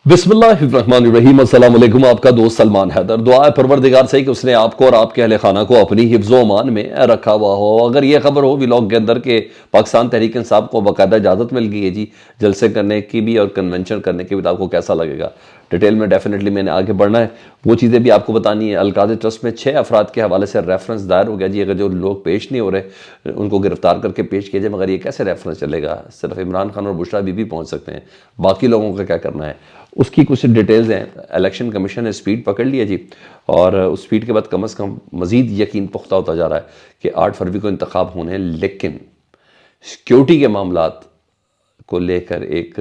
بسم اللہ الرحمن الرحیم۔ السلام علیکم، آپ کا دوست سلمان حیدر۔ دعا ہے پروردگار سے کہ اس نے آپ کو اور آپ کے اہل خانہ کو اپنی حفظ و امان میں رکھا ہوا ہو۔ اگر یہ خبر ہو ولاگ کے اندر کہ پاکستان تحریک انصاف کو باقاعدہ اجازت مل گئی ہے جی جلسے کرنے کی بھی اور کنونشن کرنے کی بھی، تو آپ کو کیسا لگے گا؟ ڈیٹیل میں ڈیفینیٹلی میں نے آگے بڑھنا ہے، وہ چیزیں بھی آپ کو بتانی ہے۔ القاعدہ ٹرسٹ میں 6 افراد کے حوالے سے ریفرنس دائر ہو گیا جی، اگر جو لوگ پیش نہیں ہو رہے ان کو گرفتار کر کے پیش کیے جائے، مگر یہ کیسے ریفرنس چلے گا؟ صرف عمران خان اور بشریٰ بی بی پہنچ سکتے ہیں، باقی لوگوں کا کیا کرنا ہے؟ اس کی کچھ ڈیٹیلز ہیں۔ الیکشن کمیشن نے سپیڈ پکڑ لیا جی، اور اس سپیڈ کے بعد کم از کم مزید یقین پختہ ہوتا جا رہا ہے کہ 8 فروری کو انتخاب ہونے ہیں، لیکن سیکیورٹی کے معاملات کو لے کر ایک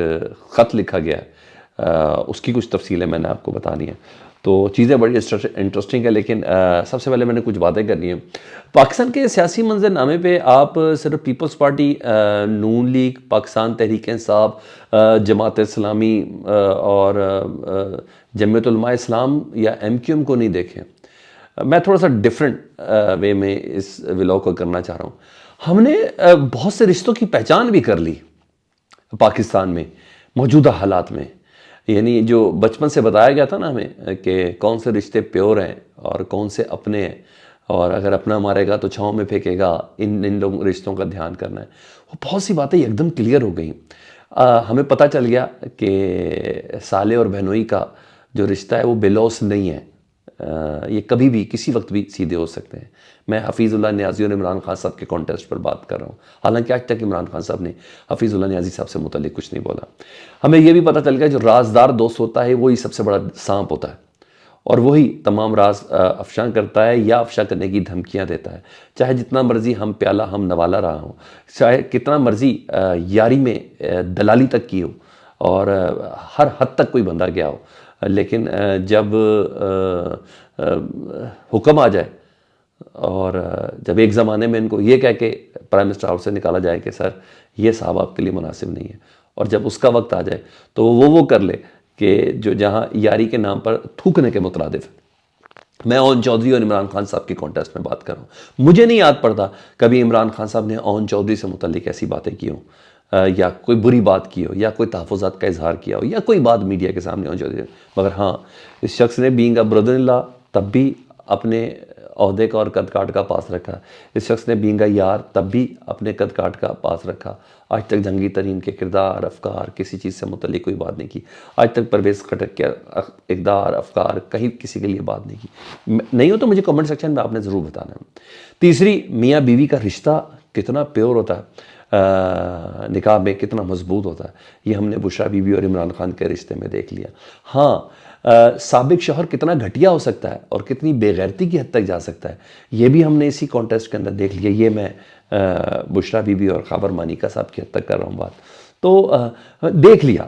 خط لکھا گیا ہے، اس کی کچھ تفصیلیں میں نے آپ کو بتانی ہیں۔ تو چیزیں بڑی انٹرسٹنگ ہے، لیکن سب سے پہلے میں نے کچھ باتیں کرنی ہیں۔ پاکستان کے سیاسی منظر نامے پہ آپ صرف پیپلز پارٹی، نون لیگ، پاکستان تحریک انصاف، جماعت اسلامی اور جمعیت علماء اسلام یا ایم کیو ایم کو نہیں دیکھیں۔ میں تھوڑا سا ڈیفرنٹ وے میں اس ولاگ کو کرنا چاہ رہا ہوں۔ ہم نے بہت سے رشتوں کی پہچان بھی کر لی پاکستان میں موجودہ حالات میں، یعنی جو بچپن سے بتایا گیا تھا نا ہمیں کہ کون سے رشتے پیور ہیں اور کون سے اپنے ہیں، اور اگر اپنا مارے گا تو چھاؤں میں پھینکے گا، ان لوگ رشتوں کا دھیان کرنا ہے۔ وہ بہت سی باتیں ایک دم کلیئر ہو گئیں۔ ہمیں پتہ چل گیا کہ سالے اور بہنوئی کا جو رشتہ ہے وہ بے لوث نہیں ہے، یہ کبھی بھی کسی وقت بھی سیدھے ہو سکتے ہیں۔ میں حفیظ اللہ نیازی اور عمران خان صاحب کے کانٹیسٹ پر بات کر رہا ہوں، حالانکہ آج تک عمران خان صاحب نے حفیظ اللہ نیازی صاحب سے متعلق کچھ نہیں بولا۔ ہمیں یہ بھی پتہ چل گیا جو رازدار دوست ہوتا ہے وہی سب سے بڑا سانپ ہوتا ہے، اور وہی تمام راز افشاں کرتا ہے یا افشاں کرنے کی دھمکیاں دیتا ہے، چاہے جتنا مرضی ہم پیالہ ہم نوالا رہا ہوں، چاہے کتنا مرضی یاری میں دلالی تک کی ہو اور ہر حد تک کوئی بندہ گیا ہو، لیکن جب حکم آ جائے اور جب ایک زمانے میں ان کو یہ کہہ کے پرائم منسٹر ہاؤس سے نکالا جائے کہ سر یہ صاحب آپ کے لیے مناسب نہیں ہے، اور جب اس کا وقت آ جائے تو وہ کر لے کہ جو جہاں یاری کے نام پر تھوکنے کے مترادف ہے۔ میں اون چودھری اور عمران خان صاحب کی کانٹیسٹ میں بات کر رہا ہوں۔ مجھے نہیں یاد پڑتا کبھی عمران خان صاحب نے اون چودھری سے متعلق ایسی باتیں کی ہوں، یا کوئی بری بات کی ہو، یا کوئی تحفظات کا اظہار کیا ہو، یا کوئی بات میڈیا کے سامنے اون چودھری، مگر ہاں اس شخص نے بینگ اے برادر ان لا تب بھی اپنے عہدے کا اور قد کاٹ کا پاس رکھا۔ اس شخص نے بینگ اے یار تب بھی اپنے قد کاٹ کا پاس رکھا۔ آج تک جنگی ترین کے کردار، افکار، کسی چیز سے متعلق کوئی بات نہیں کی۔ آج تک پرویز خٹک کے اقدار، افکار کہیں کسی کے لیے بات نہیں کی۔ نہیں ہو تو مجھے کمنٹ سیکشن میں آپ نے ضرور بتانا ہے۔ تیسری، میاں بیوی کا رشتہ کتنا پیور ہوتا ہے، نکاح میں کتنا مضبوط ہوتا ہے، یہ ہم نے بشریٰ بی بی اور عمران خان کے رشتے میں دیکھ لیا۔ ہاں، سابق شوہر کتنا گھٹیا ہو سکتا ہے اور کتنی بے غیرتی کی حد تک جا سکتا ہے، یہ بھی ہم نے اسی کانٹیسٹ کے اندر دیکھ لیا۔ یہ میں بشریٰ بی بی اور خاور مانیکا صاحب کی حد تک کر رہا ہوں بات۔ تو دیکھ لیا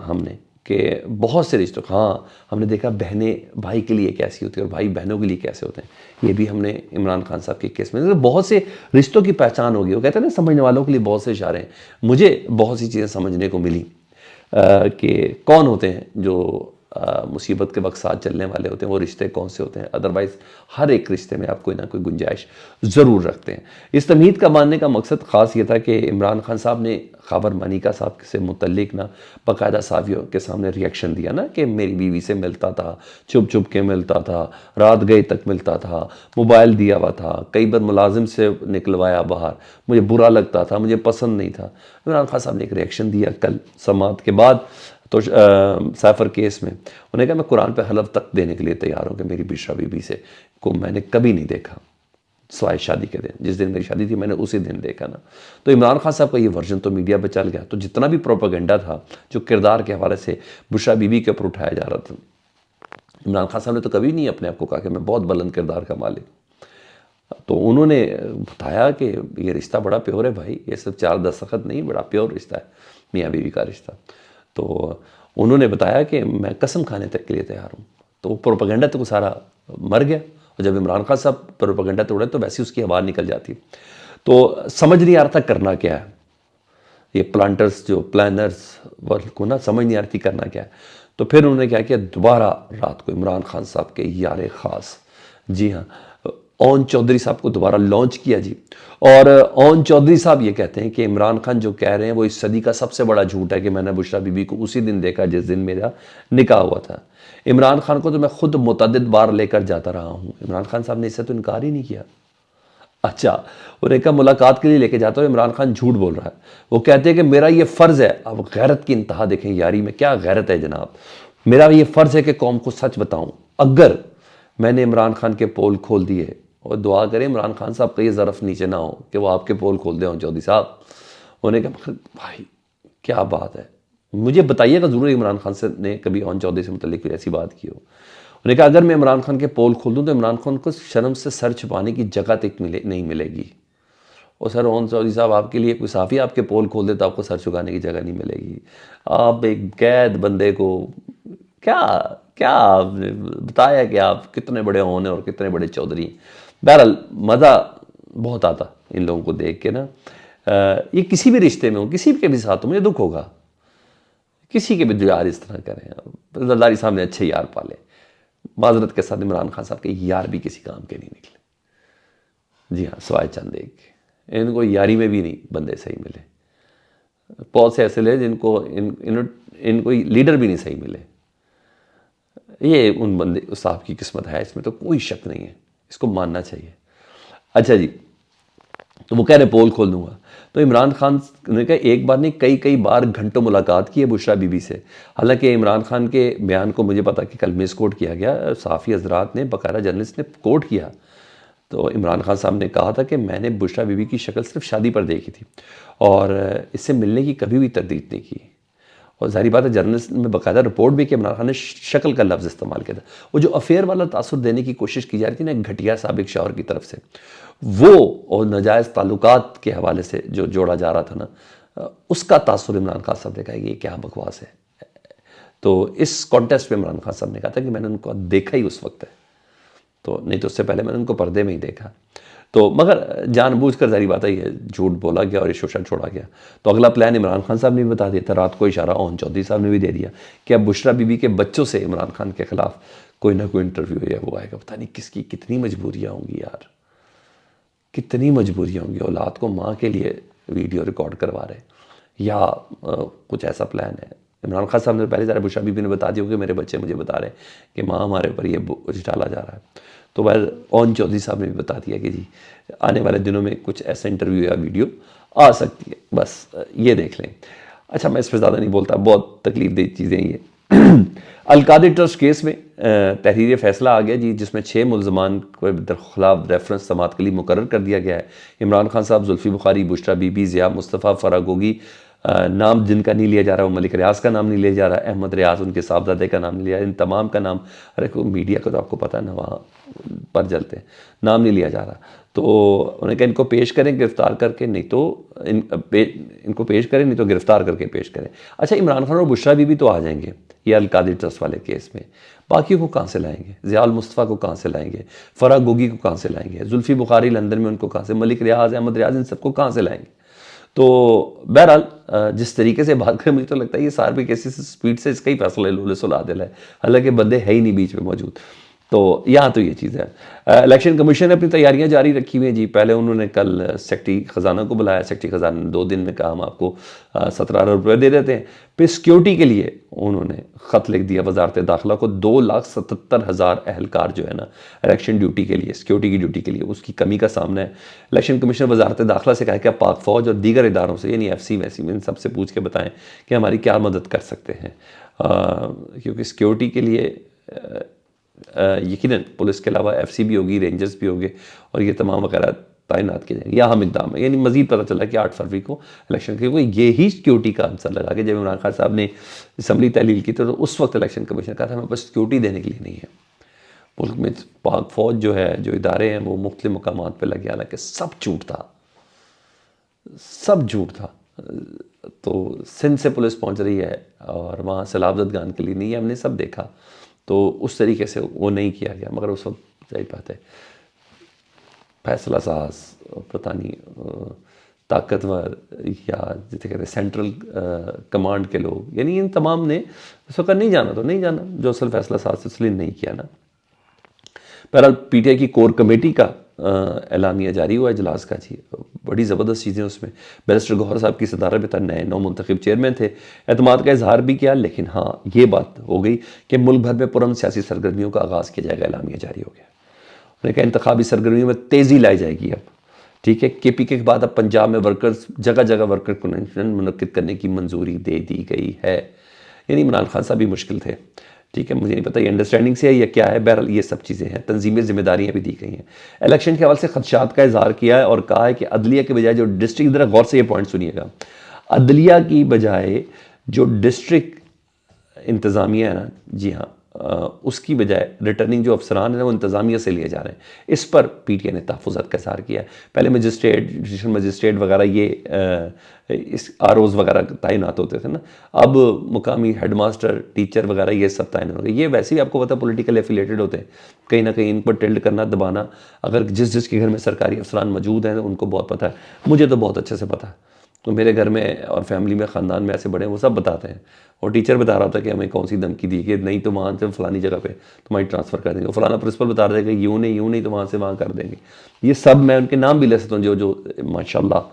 ہم نے کہ بہت سے رشتوں، ہاں ہم نے دیکھا بہنیں بھائی کے لیے کیسی ہوتی ہیں اور بھائی بہنوں کے لیے کیسے ہوتے ہیں، یہ بھی ہم نے عمران خان صاحب کے کیس میں بہت سے رشتوں کی پہچان ہوگی۔ وہ کہتے ہیں نا سمجھنے والوں کے لیے بہت سے اشارے ہیں۔ مجھے بہت سی چیزیں سمجھنے کو ملی کہ کون ہوتے ہیں جو مصیبت کے وقت ساتھ چلنے والے ہوتے ہیں، وہ رشتے کون سے ہوتے ہیں۔ ادروائز ہر ایک رشتے میں آپ کوئی نہ کوئی گنجائش ضرور رکھتے ہیں۔ اس تمہید کا ماننے کا مقصد خاص یہ تھا کہ عمران خان صاحب نے خاور مانیکا صاحب سے متعلق نا باقاعدہ صحافیوں کے سامنے ریئیکشن دیا نا کہ میری بیوی سے ملتا تھا، چھپ چھپ کے ملتا تھا، رات گئے تک ملتا تھا، موبائل دیا ہوا تھا، کئی بار ملازم سے نکلوایا باہر، مجھے برا لگتا تھا، مجھے پسند نہیں تھا۔ عمران خان صاحب نے ایک ریئیکشن دیا کل سماعت کے بعد تو سیفر کیس میں، انہوں نے کہا میں قرآن پہ حلف تک دینے کے لیے تیار ہوں کہ میری بشریٰ بی بی سے کو میں نے کبھی نہیں دیکھا سوائے شادی کے دن، جس دن میری شادی تھی میں نے اسی دن دیکھا نا۔ تو عمران خان صاحب کا یہ ورژن تو میڈیا پہ چل گیا، تو جتنا بھی پروپیگنڈا تھا جو کردار کے حوالے سے بشریٰ بی بی کے اوپر اٹھایا جا رہا تھا، عمران خان صاحب نے تو کبھی نہیں اپنے آپ کو کہا کہ میں بہت بلند کردار کا مالک۔ تو انہوں نے بتایا کہ یہ رشتہ بڑا پیور ہے بھائی، یہ صرف 4 دستخط نہیں، بڑا پیور رشتہ ہے میاں بیوی کا رشتہ۔ تو انہوں نے بتایا کہ میں قسم کھانے تک کے لیے تیار ہوں۔ تو پروپیگنڈا تو سارا مر گیا، اور جب عمران خان صاحب پروپیگنڈا توڑے تو ویسے اس کی آواز نکل جاتی۔ تو سمجھ نہیں آ رہا تھا کرنا کیا ہے، یہ پلانٹرز جو پلانرز کو نا سمجھ نہیں آ رہی تھی کرنا کیا ہے۔ تو پھر انہوں نے کیا کیا، دوبارہ رات کو عمران خان صاحب کے یار خاص، جی ہاں اون چودھری صاحب کو دوبارہ لانچ کیا جی. اور اون چودھری صاحب یہ کہتے ہیں کہ عمران خان جو کہہ رہے ہیں وہ اس صدی کا سب سے بڑا جھوٹ ہے کہ میں نے بشریٰ بی بی کو اسی دن دیکھا جس دن میرا نکاح ہوا تھا. عمران خان کو تو میں خود متعدد بار لے کر جاتا رہا ہوں. عمران خان صاحب نے اس سے تو انکار ہی نہیں کیا. اچھا انہیں کہا ملاقات کے لیے لے کے جاتا ہوں, عمران خان جھوٹ بول رہا ہے. وہ کہتے ہیں کہ میرا یہ فرض ہے. اب غیرت کی انتہا دیکھیں یاری میں, کیا غیرت ہے جناب. میرا یہ فرض ہے کہ قوم کو سچ بتاؤں. اگر میں نے عمران خان کے پول کھول دیے, اور دعا کریں عمران خان صاحب کا یہ ظرف نیچے نہ ہو کہ وہ آپ کے پول کھول دیں. چودھری صاحب انہیں کہا بھائی کیا بات ہے, مجھے بتائیے گا ضرور عمران خان سے نے کبھی اون چودھری سے متعلق کوئی ایسی بات کی ہو. انہوں نے کہا اگر میں عمران خان کے پول کھول دوں تو عمران خان کو شرم سے سر چھپانے کی جگہ تک نہیں ملے گی. اور سر اون چودھری صاحب آپ کے لیے کوئی صحافی آپ کے پول کھول دے تو آپ کو سر چھپانے کی جگہ نہیں ملے گی. آپ ایک قید بندے کو کیا بتایا کہ آپ کتنے بڑے اون ہیں اور کتنے بڑے چودھری. بہرحال مزہ بہت آتا ان لوگوں کو دیکھ کے نا. یہ کسی بھی رشتے میں ہو, کسی کے بھی ساتھ ہو, مجھے دکھ ہوگا. کسی کے بھی یار اس طرح کریں. زرداری صاحب نے اچھے یار پالے, معذرت کے ساتھ عمران خان صاحب کے یار بھی کسی کام کے نہیں نکلے. جی ہاں, سوائے چند ایک, ان کو یاری میں بھی نہیں بندے صحیح ملے. بہت سے ایسے لے جن کو ان کو لیڈر بھی نہیں صحیح ملے. یہ ان بندے صاحب کی قسمت ہے, اس میں تو کوئی شک نہیں ہے, اس کو ماننا چاہیے. اچھا جی, تو وہ کہہ رہے پول کھول دوں گا. تو عمران خان نے کہا ایک بار نہیں کئی بار گھنٹوں ملاقات کی ہے بشریٰ بی بی سے. حالانکہ عمران خان کے بیان کو مجھے پتا کہ کل مس کوٹ کیا گیا, صحافی حضرات نے باقاعدہ جرنلسٹ نے کوٹ کیا. تو عمران خان صاحب نے کہا تھا کہ میں نے بشریٰ بی بی کی شکل صرف شادی پر دیکھی تھی اور اس سے ملنے کی کبھی بھی تردید نہیں کی. اور ظاہری بات ہے جرنلسٹ میں باقاعدہ رپورٹ بھی کہ عمران خان نے شکل کا لفظ استعمال کیا تھا. وہ جو افیئر والا تاثر دینے کی کوشش کی جا رہی تھی نا ایک گھٹیا سابق شوہر کی طرف سے, وہ اور ناجائز تعلقات کے حوالے سے جو جوڑا جا رہا تھا نا, اس کا تاثر عمران خان صاحب نے کہا کہ یہ کیا بکواس ہے. تو اس کانٹیسٹ میں عمران خان صاحب نے کہا تھا کہ میں نے ان کو دیکھا ہی اس وقت ہے, تو نہیں تو اس سے پہلے میں نے ان کو پردے میں ہی دیکھا. تو مگر جان بوجھ کر ظاہری بات ہے یہ جھوٹ بولا گیا اور یہ شوشا چھوڑا گیا. تو اگلا پلان عمران خان صاحب نے بھی بتا دیا تھا, رات کو اشارہ اون چودھری صاحب نے بھی دے دیا کہ اب بشریٰ بی بی کے بچوں سے عمران خان کے خلاف کوئی نہ کوئی انٹرویو یا وہ آئے گا. پتہ نہیں کس کی کتنی مجبوریاں ہوں گی یار, کتنی مجبوریاں ہوں گی. اولاد کو ماں کے لیے ویڈیو ریکارڈ کروا رہے, یا کچھ ایسا پلان ہے. عمران خان صاحب نے پہلے ذرا بشریٰ بی بی نے بتا دیا کہ میرے بچے مجھے بتا رہے ہیں کہ ماں ہمارے اوپر یہ بوجھ ڈالا جا رہا ہے. تو بہر اون چودھری صاحب نے بھی بتا دیا کہ جی آنے والے دنوں میں کچھ ایسا انٹرویو یا ویڈیو آ سکتی ہے, بس یہ دیکھ لیں. اچھا میں اس پہ زیادہ نہیں بولتا, بہت تکلیف دہ چیزیں یہ. القادری ٹرسٹ کیس میں تحریر فیصلہ آ گیا جی, جس میں 6 ملزمان کو خلاف ریفرنس سماعت کے لیے مقرر کر دیا گیا ہے. عمران خان صاحب, زلفی بخاری, بشریٰ بی بی, ضیاء مصطفیٰ, فرح گوگی, نام جن کا نہیں لیا جا رہا, وہ ملک ریاض کا نام نہیں لیا جا رہا, احمد ریاض ان کے صاحبزادے کا نام نہیں لیا, ان تمام کا نام, ارے میڈیا کا تو آپ کو پتہ ہے نا وہاں پر جلتے ہیں, نام نہیں لیا جا رہا. تو انہوں نے کہا ان کو پیش کریں گرفتار کر کے, نہیں تو ان کو پیش کریں, نہیں تو گرفتار کر کے پیش کریں. اچھا عمران خان اور بشریٰ بی بی تو آ جائیں گے یہ القادری ٹرسٹ والے کیس میں, باقیوں کو کہاں سے لائیں گے؟ ضیاء المصطفیٰ کو کہاں سے لائیں گے؟ فرح گوگی کو کہاں سے لائیں گے؟ زلفی بخاری لندن میں ان کو کہاں سے, ملک ریاض, احمد ریاض, ان سب کو کہاں سے لائیں گے؟ تو بہرحال جس طریقے سے بات کریں مجھے تو لگتا ہے یہ سارے کیسی سپیڈ سے اس کا ہی فیصلہ لولے سلا دل ہے, حالانکہ بندے ہے ہی نہیں بیچ میں موجود. تو یہاں تو یہ چیز ہے. الیکشن کمیشن نے اپنی تیاریاں جاری رکھی ہوئی ہیں جی. پہلے انہوں نے کل سیکٹری خزانہ کو بلایا, سیکٹری خزانہ نے 2 دن میں کہا ہم آپ کو 17 ارب روپے دے دیتے ہیں. پھر سیکیورٹی کے لیے انہوں نے خط لکھ دیا وزارت داخلہ کو, 2,77,000 اہلکار جو ہے نا الیکشن ڈیوٹی کے لیے, سیکیورٹی کی ڈیوٹی کے لیے, اس کی کمی کا سامنا ہے. الیکشن کمیشن وزارت داخلہ سے کہا کہ آپ پاک فوج اور دیگر اداروں سے یعنی ایف سی ویسی ان سب سے پوچھ کے بتائیں کہ ہماری کیا مدد کر سکتے ہیں, کیونکہ سیکیورٹی کے لیے یقیناً پولیس کے علاوہ ایف سی بھی ہوگی, رینجرز بھی ہوگے, اور یہ تمام وغیرہ تعینات کیے جائیں گے. یہ اہم اقدام ہے. یعنی مزید پتہ چلا کہ 8 فروری کو الیکشن کے لیے یہی سیکیورٹی کا عنصر لگا کہ جب عمران خان صاحب نے اسمبلی تحلیل کی تو اس وقت الیکشن کمیشن کہا تھا ہمیں بس سیکیورٹی دینے کے لیے نہیں ہے. ملک میں پاک فوج جو ہے, جو ادارے ہیں وہ مختلف مقامات پہ لگے, حالانکہ سب جھوٹ تھا, سب جھوٹ تھا. تو سندھ سے پولیس پہنچ رہی ہے اور وہاں سیلاب زدگان کے لیے نہیں ہے, ہم نے سب دیکھا. تو اس طریقے سے وہ نہیں کیا گیا. مگر اس وقت ظاہر بات ہے فیصلہ ساز, پتہ نہیں طاقتور, یا جسے کہتے ہیں سینٹرل کمانڈ کے لوگ, یعنی ان تمام نے اس وقت نہیں جانا تو نہیں جانا, جو اصل فیصلہ ساز اس لیے نہیں کیا نا. بہرحال پی ٹی آئی کی کور کمیٹی کا اعلامیہ جاری ہوا اجلاس کا جی، بڑی زبردست چیزیں اس میں. بیرسٹر گوہر صاحب کی صدارت میں تھا، نئے نو منتخب چیئرمین تھے، اعتماد کا اظہار بھی کیا. لیکن ہاں یہ بات ہو گئی کہ ملک بھر میں پرامن سیاسی سرگرمیوں کا آغاز کیا جائے گا، اعلامیہ جاری ہو گیا. انہوں نے کہا انتخابی سرگرمیوں میں تیزی لائی جائے گی اب. ٹھیک ہے، کے پی کے بعد اب پنجاب میں ورکرز جگہ جگہ ورکر کنونشن منعقد کرنے کی منظوری دے دی گئی ہے. یعنی عمران خان صاحب بھی مشکل تھے. ٹھیک ہے، مجھے نہیں پتہ یہ انڈرسٹینڈنگ سے ہے یا کیا ہے، بہرحال یہ سب چیزیں ہیں. تنظیمی ذمہ داریاں بھی دی گئی ہیں. الیکشن کے حوالے سے خدشات کا اظہار کیا ہے اور کہا ہے کہ عدلیہ کے بجائے جو ڈسٹرکٹ، ادھر غور سے یہ پوائنٹ سنیے گا، عدلیہ کی بجائے جو ڈسٹرکٹ انتظامیہ ہے نا، جی ہاں، اس کی بجائے ریٹرننگ جو افسران ہیں وہ انتظامیہ سے لیے جا رہے ہیں. اس پر پی ٹی آئی نے تحفظات کا اظہار کیا ہے. پہلے مجسٹریٹ وغیرہ یہ اس آر اوز وغیرہ تعینات ہوتے تھے نا، اب مقامی ہیڈ ماسٹر، ٹیچر وغیرہ یہ سب تعینات ہو گئے. یہ ویسے ہی آپ کو پتہ پولیٹیکل ایفیلیٹڈ ہوتے ہیں، کہیں نہ کہیں ان پر ٹلڈ کرنا، دبانا. اگر جس کے گھر میں سرکاری افسران موجود ہیں ان کو بہت پتہ ہے. مجھے تو بہت اچھے سے پتہ ہے، تو میرے گھر میں اور فیملی میں، خاندان میں ایسے بڑے ہیں، وہ سب بتاتے ہیں. اور ٹیچر بتا رہا تھا کہ ہمیں کون سی دھمکی دی کہ نہیں تو وہاں سے فلانی جگہ پہ تمہاری ٹرانسفر کر دیں گے. فلانا پرنسپل بتا رہے کہ یوں نہیں تو وہاں سے وہاں کر دیں گے. یہ سب میں ان کے نام بھی لے سکتا ہوں جو ماشاءاللہ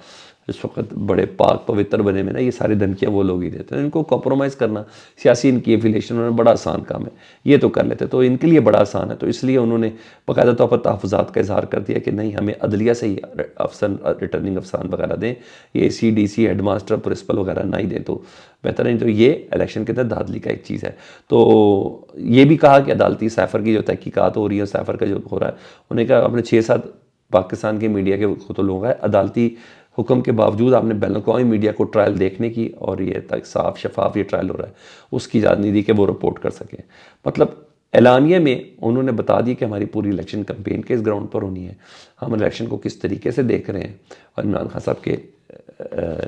اس وقت بڑے پاک پوتر بنے میں نا، یہ ساری دھمکیاں وہ لوگ ہی دیتے ہیں. ان کو کمپرومائز کرنا سیاسی ان کی ایفیلیشن انہوں نے بڑا آسان کام ہے، یہ تو کر لیتے، تو ان کے لیے بڑا آسان ہے. تو اس لیے انہوں نے باقاعدہ طور پر تحفظات کا اظہار کر دیا کہ نہیں، ہمیں عدلیہ سے ہی افسر، ریٹرننگ افسران وغیرہ دیں، یہ C D C, headmaster, principal وغیرہ نہ ہی دیں تو بہتر ہے. تو یہ الیکشن کے تحت دھاندلی کا ایک چیز ہے. تو یہ بھی کہا کہ عدالتی سیفر کی جو تحقیقات ہو رہی ہیں، سیفر کا جو ہو رہا ہے، انہوں نے کہا اپنے 6-7 پاکستان کے میڈیا کے خود لوگ ہیں، عدالتی حکم کے باوجود آپ نے بین الاقوامی میڈیا کو ٹرائل دیکھنے کی، اور یہ تک صاف شفاف یہ ٹرائل ہو رہا ہے، اس کی اجازت نہیں دی کہ وہ رپورٹ کر سکیں. مطلب اعلامیہ میں انہوں نے بتا دی کہ ہماری پوری الیکشن کمپین کس گراؤنڈ پر ہونی ہے، ہم الیکشن کو کس طریقے سے دیکھ رہے ہیں، اور عمران خان صاحب کے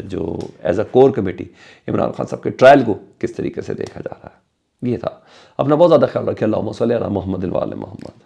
جو as a core committee Imran Khan صاحب کے ٹرائل کو کس طریقے سے دیکھا جا رہا ہے. یہ تھا. اپنا بہت زیادہ خیال رکھیں. اللہم صلی علی محمد و آل محمد.